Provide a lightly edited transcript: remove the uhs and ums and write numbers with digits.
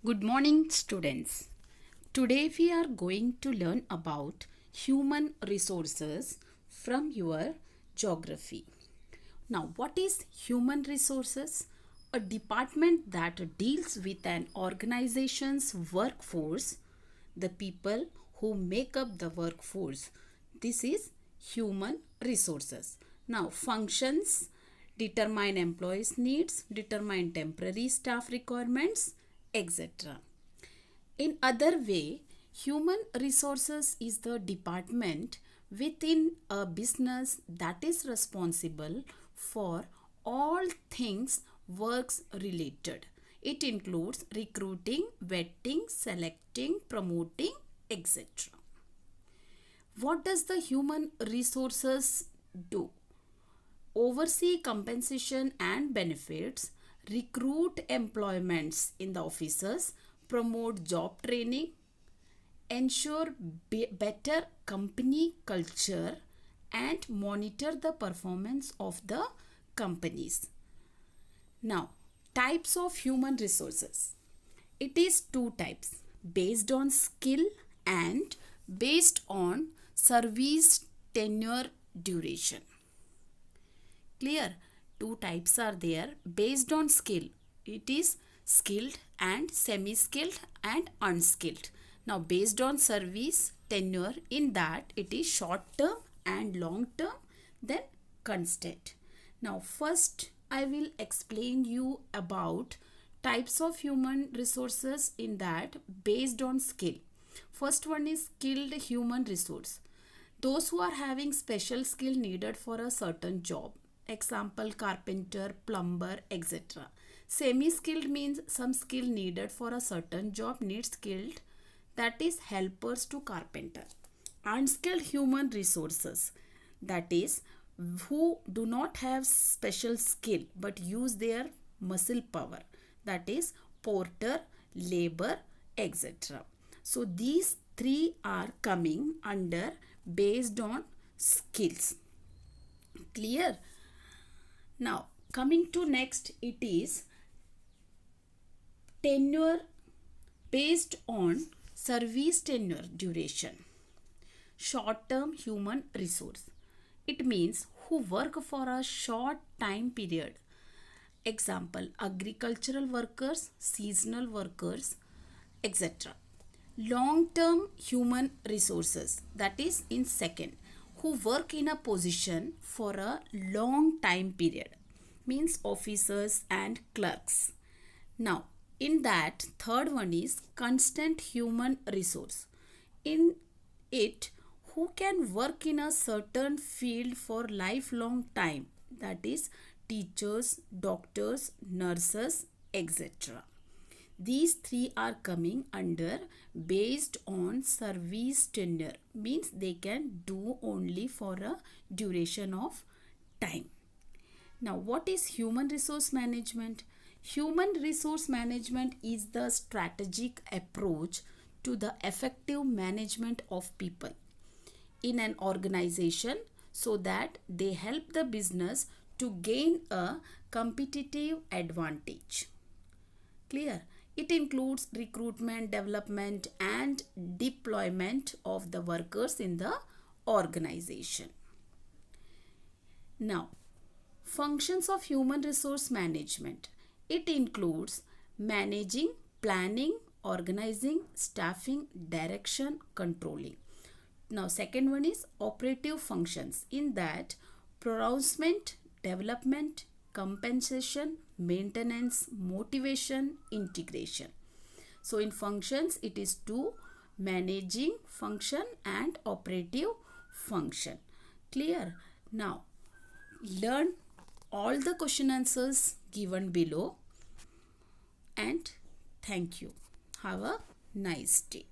Good morning, students. Today we are going to learn about human resources from your geography. Now, what is human resources? A department that deals with an organization's workforce, the people who make up the workforce. This is human resources. Now, functions determine employees' needs, determine temporary staff requirements, etc. In other way, human resources is the department within a business that is responsible for all things works related. It includes recruiting, vetting, selecting, promoting, etc. What does the human resources do? Oversee compensation and benefits, recruit employments in the offices, promote job training, ensure better company culture, and monitor the performance of the companies. Now, types of human resources. It is two types, based on skill and based on service tenure duration. Clear? Two types are there based on skill. It is skilled and semi-skilled and unskilled. Now, based on service tenure, in that it is short term and long term, then constant. Now, first I will explain you about types of human resources, in that based on skill. First one is skilled human resource. Those who are having special skill needed for a certain job. Example, carpenter, plumber, etc. Semi-skilled means some skill needed for a certain job needs skilled, that is helpers to carpenter. Unskilled human resources, that is who do not have special skill but use their muscle power, that is porter, labor, etc. So these three are coming under based on skills. Clear? Now, coming to next, it is tenure based on service tenure duration. Short term human resource. It means who work for a short time period. Example, agricultural workers, seasonal workers, etc. Long term human resources, that is in second, who work in a position for a long time period, means officers and clerks. Now, in that, third one is constant human resource. In it, who can work in a certain field for lifelong time, that is teachers, doctors, nurses, etc. These three are coming under based on service tenure, means they can do only for a duration of time. Now, what is human resource management? Human resource management is the strategic approach to the effective management of people in an organization so that they help the business to gain a competitive advantage. Clear? It includes recruitment, development, and deployment of the workers in the organization. Now, functions of human resource management. It includes managing, planning, organizing, staffing, direction, controlling. Now, second one is operative functions. In that, pronouncement, development, compensation, maintenance, motivation, integration. So in functions, it is two, managing function and operative function. Clear? Now, learn all the question answers given below, and thank you. Have a nice day.